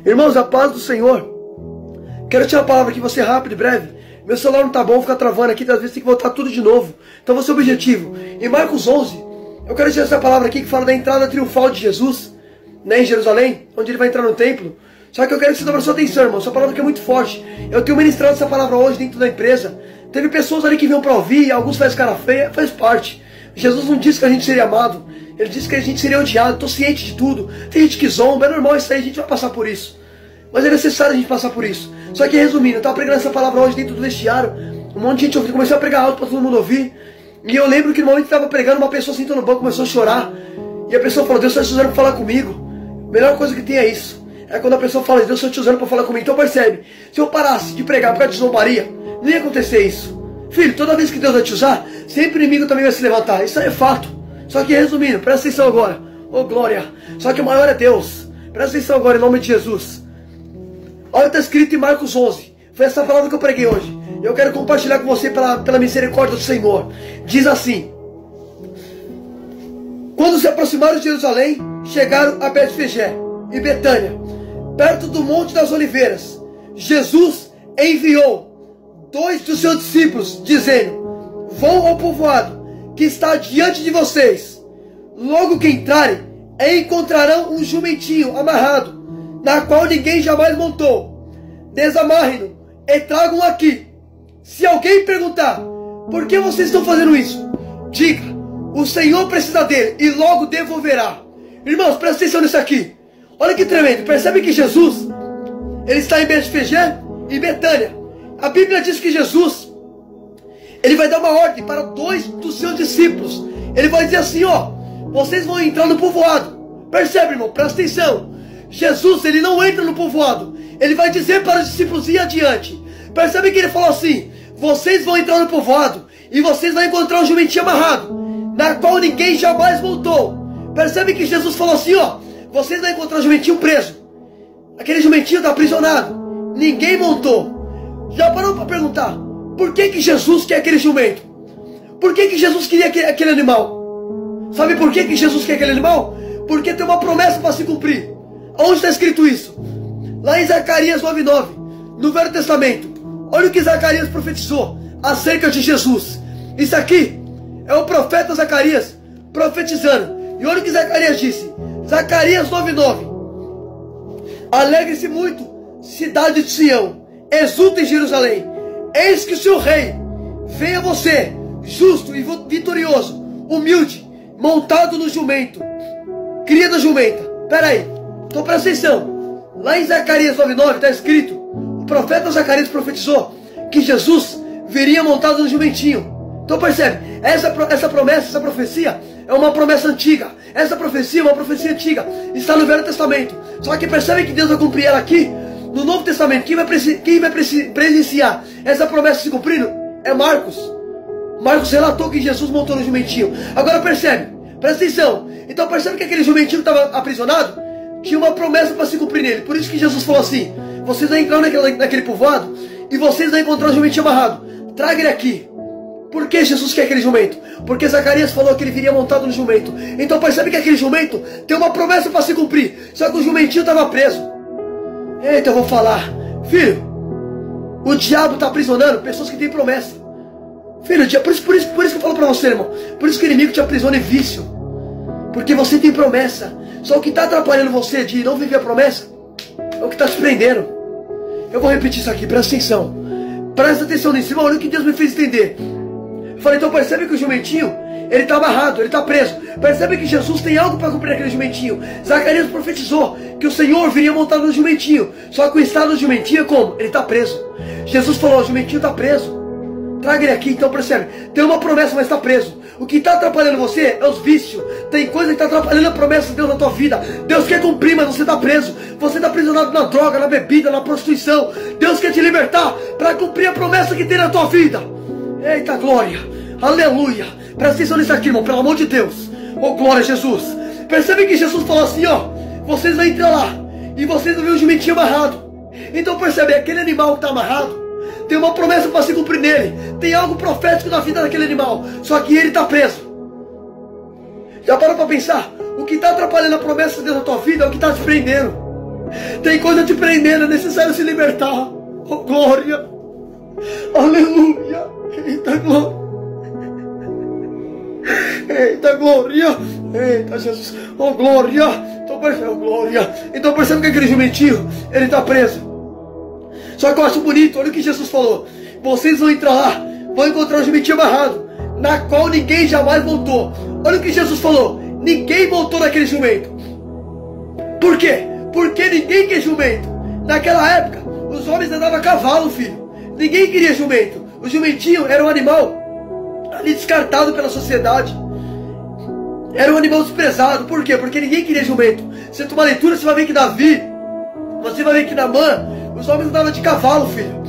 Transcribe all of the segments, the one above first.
Irmãos, a paz do Senhor. Quero tirar a palavra aqui, vou ser rápido e breve. Meu celular não tá bom, fica travando aqui, às vezes tem que voltar tudo de novo. Então vai ser o objetivo. Em Marcos 11, eu quero tirar essa palavra aqui que fala da entrada triunfal de Jesus, né, em Jerusalém, onde ele vai entrar no templo. Só que eu quero que você dê a sua atenção, irmão. Essa palavra aqui é muito forte. Eu tenho ministrado essa palavra hoje dentro da empresa. Teve pessoas ali que vinham para ouvir, alguns faz cara feia, faz parte. Jesus não disse que a gente seria amado, ele disse que a gente seria odiado. Estou ciente de tudo. Tem gente que zomba, é normal isso aí, a gente vai passar por isso. Mas é necessário a gente passar por isso. Só que resumindo, eu estava pregando essa palavra hoje dentro do vestiário. Um monte de gente ouviu, comecei a pregar alto para todo mundo ouvir. E eu lembro que no momento que estava pregando, uma pessoa sentou no banco, começou a chorar. E a pessoa falou: Deus está te usando para falar comigo. A melhor coisa que tem é isso. É quando a pessoa fala: Deus está te usando para falar comigo. Então percebe, se eu parasse de pregar por causa de zombaria, não ia acontecer isso. Filho, toda vez que Deus vai te usar, sempre o inimigo também vai se levantar. Isso aí é fato. Só que resumindo, presta atenção agora. Oh glória. Só que o maior é Deus. Presta atenção agora em nome de Jesus. Olha o que está escrito em Marcos 11. Foi essa palavra que eu preguei hoje. Eu quero compartilhar com você pela misericórdia do Senhor. Diz assim: quando se aproximaram de Jerusalém, chegaram a Betfagé e Betânia, perto do Monte das Oliveiras. Jesus enviou 2 dos seus discípulos, dizendo: vão ao povoado que está diante de vocês. Logo que entrarem, encontrarão um jumentinho amarrado, na qual ninguém jamais montou. Desamarrem-no e tragam aqui. Se alguém perguntar: por que vocês estão fazendo isso? Diga: o Senhor precisa dele e logo devolverá. Irmãos, presta atenção nisso aqui. Olha que tremendo. Percebe que Jesus, ele está em Betfagé e Betânia. A Bíblia diz que Jesus, ele vai dar uma ordem para 2 dos seus discípulos. Ele vai dizer assim: ó, vocês vão entrar no povoado. Percebe, irmão? Presta atenção. Jesus, ele não entra no povoado. Ele vai dizer para os discípulos ir adiante. Percebe que ele falou assim: vocês vão entrar no povoado e vocês vão encontrar um jumentinho amarrado, na qual ninguém jamais montou. Percebe que Jesus falou assim: ó, vocês vão encontrar um jumentinho preso. Aquele jumentinho está aprisionado. Ninguém montou. Já parou para perguntar por que Jesus quer aquele jumento? Por que Jesus queria aquele animal? Sabe por que Jesus quer aquele animal? Porque tem uma promessa para se cumprir. Onde está escrito isso? Lá em Zacarias 9:9, no Velho Testamento. Olha o que Zacarias profetizou acerca de Jesus. Isso aqui é o profeta Zacarias profetizando. E olha o que Zacarias disse. Zacarias 9:9. Alegre-se muito, cidade de Sião. Exulta em Jerusalém. Eis que o seu rei vem a você, justo e vitorioso, humilde, montado no jumento, cria da jumenta. Pera aí, então presta atenção. Lá em Zacarias 9:9 está escrito: o profeta Zacarias profetizou que Jesus viria montado no jumentinho. Então percebe, essa promessa, essa profecia é uma promessa antiga. Essa profecia é uma profecia antiga, está no Velho Testamento. Só que percebe que Deus vai cumprir ela aqui no Novo Testamento. Quem vai presenciar essa promessa se cumprindo é Marcos. Marcos relatou que Jesus montou no jumentinho. Agora percebe, presta atenção. Então percebe que aquele jumentinho estava aprisionado, tinha uma promessa para se cumprir nele. Por isso que Jesus falou assim: vocês vão entrar naquele povoado e vocês vão encontrar um jumentinho amarrado. Traga ele aqui. Por que Jesus quer aquele jumento? Porque Zacarias falou que ele viria montado no jumento. Então percebe que aquele jumento tem uma promessa para se cumprir. Só que o jumentinho estava preso. Eita, eu vou falar. Filho, o diabo está aprisionando pessoas que têm promessa. Filho, por isso que eu falo para você, irmão. Por isso que o inimigo te aprisiona em vício. Porque você tem promessa. Só o que está atrapalhando você de não viver a promessa é o que está te prendendo. Eu vou repetir isso aqui, presta atenção. Presta atenção nisso, irmão. Olha o que Deus me fez entender. Eu falei: então percebe que o jumentinho, ele está amarrado, ele está preso. Percebe que Jesus tem algo para cumprir naquele jumentinho. Zacarias profetizou que o Senhor viria montado no jumentinho. Só que o estado do jumentinho é como? Ele está preso. Jesus falou: o jumentinho está preso. Traga ele aqui. Então percebe, tem uma promessa, mas está preso. O que está atrapalhando você é os vícios. Tem coisa que está atrapalhando a promessa de Deus na tua vida. Deus quer cumprir, mas você está preso. Você está aprisionado na droga, na bebida, na prostituição. Deus quer te libertar para cumprir a promessa que tem na tua vida. Eita glória, aleluia. Presta atenção nisso aqui, irmão, pelo amor de Deus. Oh glória a Jesus. Percebe que Jesus falou assim: ó, vocês vão entrar lá e vocês vão ver o jumentinho amarrado. Então percebe, aquele animal que está amarrado tem uma promessa para se cumprir nele. Tem algo profético na vida daquele animal. Só que ele está preso. Já parou para pensar? O que está atrapalhando a promessa de Deus na tua vida é o que está te prendendo. Tem coisa te prendendo, é necessário se libertar. Oh, glória. Aleluia. Eita, glória. Eita, glória. Eita, Jesus. Oh, glória. Então percebe, oh, glória. Então percebe que aquele jumentinho, ele está preso. Só que eu acho bonito, olha o que Jesus falou. Vocês vão entrar lá, vão encontrar um jumentinho amarrado, na qual ninguém jamais montou. Olha o que Jesus falou. Ninguém montou naquele jumento. Por quê? Porque ninguém quer jumento. Naquela época, os homens andavam a cavalo, filho. Ninguém queria jumento. O jumentinho era um animal ali descartado pela sociedade. Era um animal desprezado. Por quê? Porque ninguém queria jumento. Você toma leitura, você vai ver que Davi, você vai ver que Naamã, os homens andavam de cavalo, filho.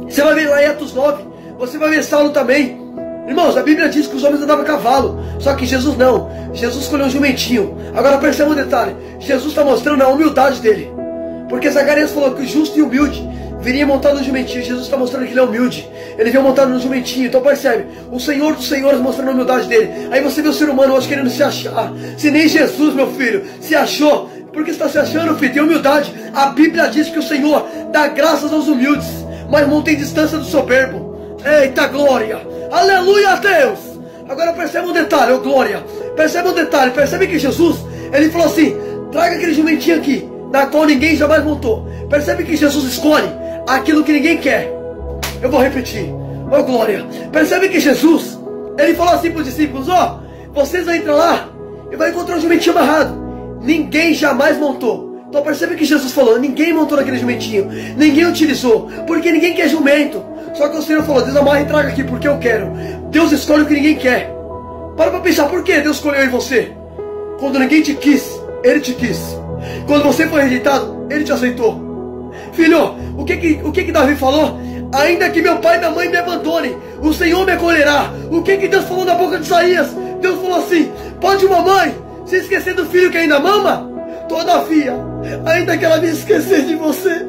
Você vai ver lá em Atos 9, você vai ver Saulo também. Irmãos, a Bíblia diz que os homens andavam a cavalo. Só que Jesus não. Jesus escolheu um jumentinho. Agora perceba um detalhe. Jesus está mostrando a humildade dele. Porque Zacarias falou que o justo e humilde viria montado no jumentinho. Jesus está mostrando que ele é humilde. Ele veio montado no jumentinho. Então percebe, o Senhor dos Senhores mostrando a humildade dele. Aí você vê o ser humano hoje querendo se achar. Se nem Jesus, meu filho, se achou. Por que você está se achando, filho? Tem humildade. A Bíblia diz que o Senhor dá graças aos humildes, mas mantém distância do soberbo. Eita, glória. Aleluia a Deus. Agora percebe um detalhe, oh glória. Percebe um detalhe, percebe que Jesus, ele falou assim, traga aquele jumentinho aqui, na qual ninguém jamais montou. Percebe que Jesus escolhe aquilo que ninguém quer. Eu vou repetir, oh glória. Percebe que Jesus, ele falou assim para os discípulos, ó, vocês vão entrar lá e vão encontrar um jumentinho amarrado. Ninguém jamais montou. Então percebe que Jesus falou, ninguém montou naquele jumentinho, ninguém utilizou, porque ninguém quer jumento. Só que o Senhor falou, desamarra e traga aqui, porque eu quero. Deus escolhe o que ninguém quer. Para pensar, por que Deus escolheu em você? Quando ninguém te quis, Ele te quis. Quando você foi rejeitado, Ele te aceitou. Filho, o que Davi falou? Ainda que meu pai e minha mãe me abandonem, o Senhor me acolherá. O que Deus falou na boca de Isaías? Deus falou assim, pode uma mãe se esquecer do filho que ainda mama? Todavia, ainda que ela me esquecer de você,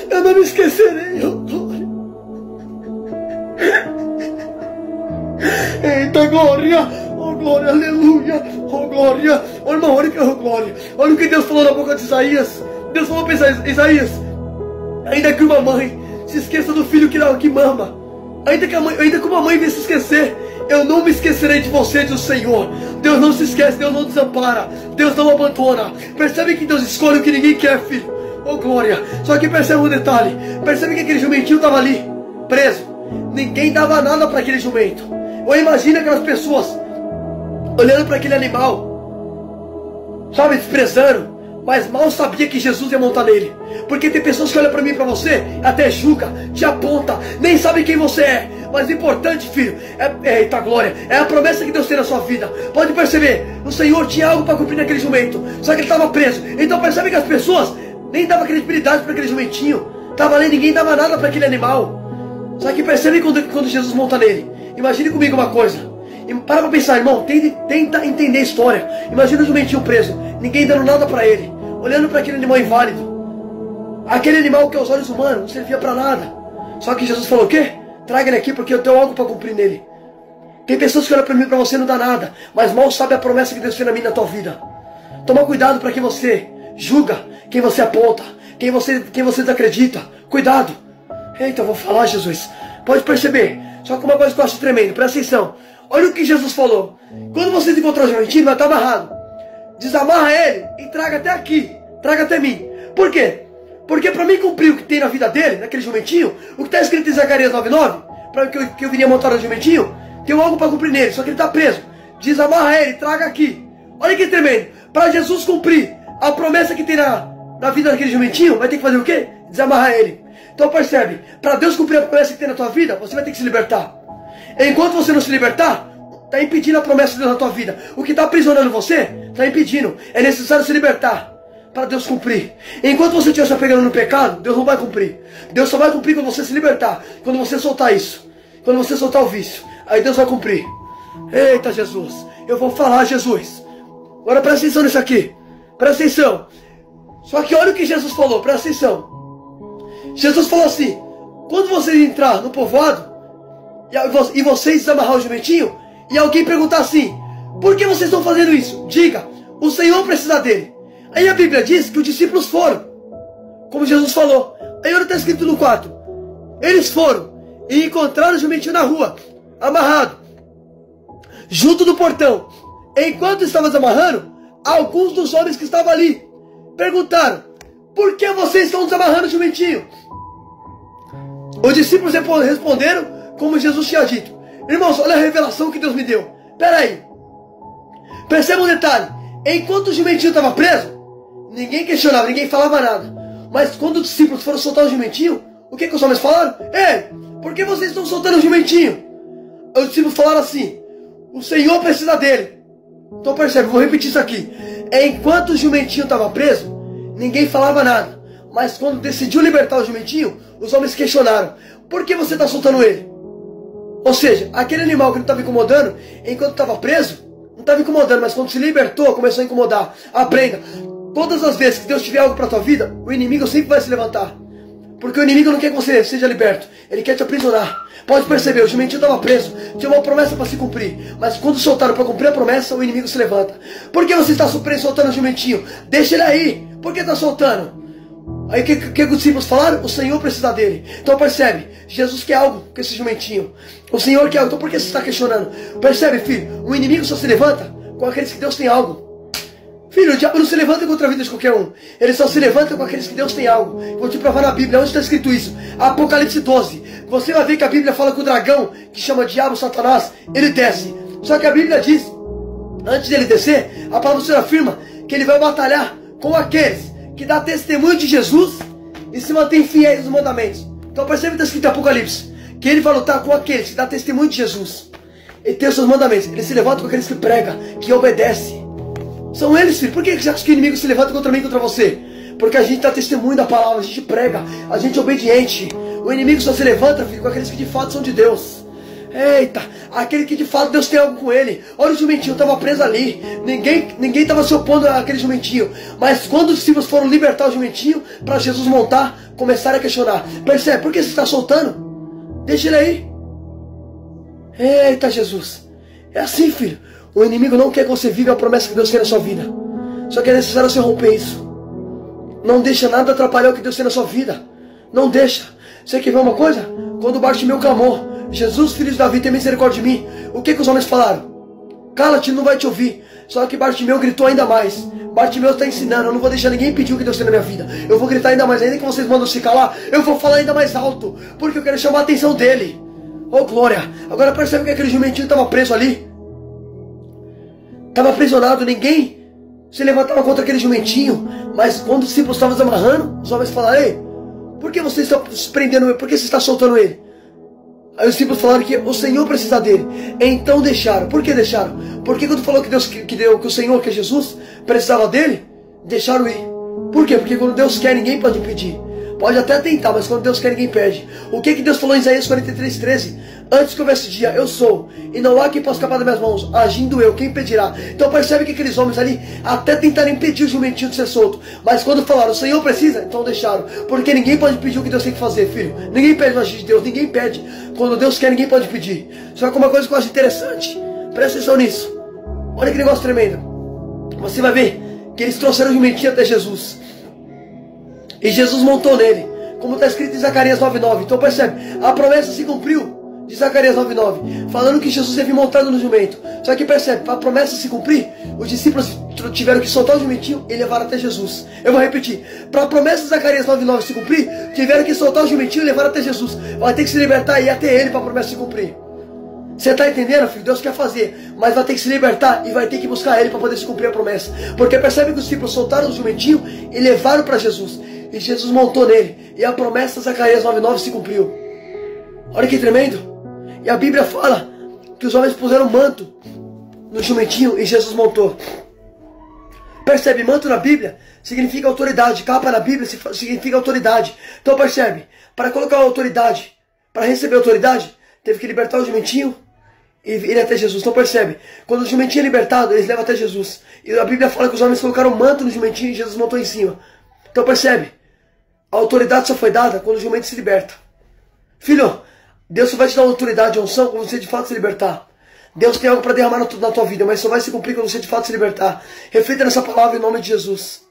eu não me esquecerei, oh glória. Eita glória, oh glória, aleluia, oh glória. Oh irmão, olha que oh glória. Olha o que Deus falou na boca de Isaías. Deus falou para Isaías, ainda que uma mãe se esqueça do filho que mama, ainda que uma mãe venha se esquecer, eu não me esquecerei de você, diz o Senhor. Deus não se esquece, Deus não desampara, Deus não abandona. Percebe que Deus escolhe o que ninguém quer, filho. Oh glória. Só que percebe um detalhe. Percebe que aquele jumentinho estava ali, preso. Ninguém dava nada para aquele jumento. Ou imagina aquelas pessoas olhando para aquele animal, sabe, desprezando, mas mal sabia que Jesus ia montar nele. Porque tem pessoas que olham para mim e para você, até julga, te aponta, nem sabe quem você é. Mas o importante, filho, eita glória, é a promessa que Deus tem na sua vida. Pode perceber, o Senhor tinha algo para cumprir naquele jumento, só que ele estava preso. Então percebe que as pessoas nem davam credibilidade para aquele jumentinho. Estava ali, ninguém dava nada para aquele animal. Só que percebe quando Jesus monta nele. Imagine comigo uma coisa. Para pensar, irmão, tenta entender a história. Imagina o jumentinho preso, ninguém dando nada para ele, olhando para aquele animal inválido. Aquele animal que aos olhos humanos não servia para nada. Só que Jesus falou o quê? Traga ele aqui porque eu tenho algo para cumprir nele. Tem pessoas que olham para mim e para você não dá nada, mas mal sabe a promessa que Deus fez na minha e na tua vida. Toma cuidado para quem você julga, quem você aponta, quem você desacredita. Cuidado. Eita, eu vou falar, Jesus. Pode perceber. Só que uma coisa que eu acho tremendo, presta atenção. Olha o que Jesus falou. Quando vocês encontrar o jumentinho, vai estar amarrado. Desamarra ele e traga até aqui. Traga até mim. Por quê? Porque para mim cumprir o que tem na vida dele, naquele jumentinho, o que está escrito em Zacarias 9:9, para que eu viria montar no jumentinho, tem algo para cumprir nele, só que ele está preso. Desamarra ele, traga aqui. Olha que tremendo. Para Jesus cumprir a promessa que tem na vida daquele jumentinho, vai ter que fazer o quê? Desamarrar ele. Então percebe, para Deus cumprir a promessa que tem na tua vida, você vai ter que se libertar. Enquanto você não se libertar, está impedindo a promessa de Deus na tua vida. O que está aprisionando você, está impedindo. É necessário se libertar para Deus cumprir. Enquanto você estiver se apegando no pecado, Deus não vai cumprir. Deus só vai cumprir quando você se libertar. Quando você soltar isso. Quando você soltar o vício. Aí Deus vai cumprir. Eita Jesus, eu vou falar, Jesus. Agora presta atenção nisso aqui. Presta atenção. Só que olha o que Jesus falou, presta atenção. Jesus falou assim, quando vocês entrar no povoado e vocês desamarrar o jumentinho, e alguém perguntar assim, por que vocês estão fazendo isso? Diga, o Senhor precisa dele. Aí a Bíblia diz que os discípulos foram, como Jesus falou. Aí olha, está escrito no 4. Eles foram e encontraram o jumentinho na rua, amarrado, junto do portão. Enquanto estavam amarrando, alguns dos homens que estavam ali perguntaram: por que vocês estão desamarrando o jumentinho? Os discípulos responderam como Jesus tinha dito. Irmãos, olha a revelação que Deus me deu. Espera aí. Perceba um detalhe. Enquanto o jumentinho estava preso, ninguém questionava, ninguém falava nada. Mas quando os discípulos foram soltar o jumentinho, o que os homens falaram? Ei, por que vocês estão soltando o jumentinho? Os discípulos falaram assim: o Senhor precisa dele. Então percebe, vou repetir isso aqui. Enquanto o jumentinho estava preso, ninguém falava nada. Mas quando decidiu libertar o jumentinho, os homens questionaram: por que você está soltando ele? Ou seja, aquele animal que não estava incomodando, enquanto estava preso, não estava incomodando, mas quando se libertou, começou a incomodar. Aprenda, todas as vezes que Deus tiver algo para a tua vida, o inimigo sempre vai se levantar. Porque o inimigo não quer que você seja liberto, ele quer te aprisionar. Pode perceber, o jumentinho estava preso, tinha uma promessa para se cumprir. Mas quando soltaram para cumprir a promessa, o inimigo se levanta. Por que você está soltando o jumentinho? Deixa ele aí. Por que está soltando? Aí o que os discípulos falaram? O Senhor precisa dele. Então percebe, Jesus quer algo com esse jumentinho. O Senhor quer algo. Então por que você está questionando? Percebe, filho, o inimigo só se levanta com aqueles que Deus tem algo. Filho, o diabo não se levanta contra a vida de qualquer um. Ele só se levanta com aqueles que Deus tem algo. Vou te provar na Bíblia, onde está escrito isso? Apocalipse 12. Você vai ver que a Bíblia fala que o dragão, que chama diabo, Satanás, ele desce. Só que a Bíblia diz, antes dele descer, a palavra do Senhor afirma que ele vai batalhar com aqueles que dá testemunho de Jesus e se mantém fiéis aos mandamentos. Então percebe que está escrito em Apocalipse, que ele vai lutar com aqueles que dá testemunho de Jesus e tem os seus mandamentos. Ele se levanta com aqueles que pregam, que obedecem. São eles, filho. Por que você acha que o inimigo se levanta contra mim e contra você? Porque a gente dá testemunho da palavra, a gente prega, a gente é obediente. O inimigo só se levanta, filho, com aqueles que de fato são de Deus. Eita, aquele que de fato Deus tem algo com ele. Olha o jumentinho, estava preso ali. Ninguém estava se opondo àquele jumentinho. Mas quando os discípulos foram libertar o jumentinho para Jesus montar, começaram a questionar. Percebe, por que você está soltando? Deixa ele aí. Eita, Jesus. É assim, filho. O inimigo não quer que você viva a promessa que Deus tem na sua vida. Só que é necessário você romper isso. Não deixa nada atrapalhar o que Deus tem na sua vida. Não deixa. Você quer ver uma coisa? Quando Bartimeu clamou: Jesus, filho de Davi, tem misericórdia de mim. O que os homens falaram? Cala-te, não vai te ouvir. Só que Bartimeu gritou ainda mais. Bartimeu está ensinando: eu não vou deixar ninguém pedir o que Deus tem na minha vida. Eu vou gritar ainda mais. Ainda que vocês mandam se calar, eu vou falar ainda mais alto. Porque eu quero chamar a atenção dele. Oh, glória. Agora percebe que aquele jumentinho estava preso ali. Estava aprisionado, ninguém se levantava contra aquele jumentinho. Mas quando os discípulos estavam desamarrando, os homens falaram: ei, por que você está se prendendo ele? Por que você está soltando ele? Aí os discípulos falaram que o Senhor precisa dele. Então deixaram. Por que deixaram? Porque quando falou que o Senhor, que é Jesus, precisava dele, deixaram ir. Por quê? Porque quando Deus quer, ninguém pode impedir. Pode até tentar, mas quando Deus quer, ninguém pede. O que Deus falou em Isaías 43:13? Antes que houvesse dia, eu sou, e não há quem possa escapar das minhas mãos. Agindo eu, quem impedirá? Então percebe que aqueles homens ali até tentaram impedir o jumentinho de ser solto. Mas quando falaram: o Senhor precisa, então deixaram. Porque ninguém pode pedir o que Deus tem que fazer, filho. Ninguém pede o agir de Deus, ninguém pede. Quando Deus quer, ninguém pode pedir. Só que uma coisa que eu acho interessante, presta atenção nisso. Olha que negócio tremendo. Você vai ver que eles trouxeram o jumentinho até Jesus. E Jesus montou nele, como está escrito em Zacarias 9:9. Então percebe, a promessa se cumpriu de Zacarias 9:9, falando que Jesus ia vir montado no jumento. Só que percebe, para a promessa se cumprir, os discípulos tiveram que soltar o jumentinho e levar até Jesus. Eu vou repetir, para a promessa de Zacarias 9:9 se cumprir, tiveram que soltar o jumentinho e levar até Jesus. Vai ter que se libertar e ir até ele para a promessa se cumprir. Você está entendendo, filho? Deus quer fazer, mas vai ter que se libertar e vai ter que buscar ele para poder se cumprir a promessa. Porque percebe que os discípulos soltaram o jumentinho e levaram para Jesus. E Jesus montou nele. E a promessa de Zacarias 9:9 se cumpriu. Olha que tremendo. E a Bíblia fala que os homens puseram manto no jumentinho e Jesus montou. Percebe, manto na Bíblia significa autoridade. Capa na Bíblia significa autoridade. Então percebe, para colocar autoridade, para receber autoridade, teve que libertar o jumentinho e ir até Jesus. Então percebe, quando o jumentinho é libertado, eles levam até Jesus. E a Bíblia fala que os homens colocaram manto no jumentinho e Jesus montou em cima. Então percebe, a autoridade só foi dada quando o jumento se liberta. Filho, Deus só vai te dar autoridade e unção quando você de fato se libertar. Deus tem algo para derramar na tua vida, mas só vai se cumprir quando você de fato se libertar. Reflita nessa palavra em nome de Jesus.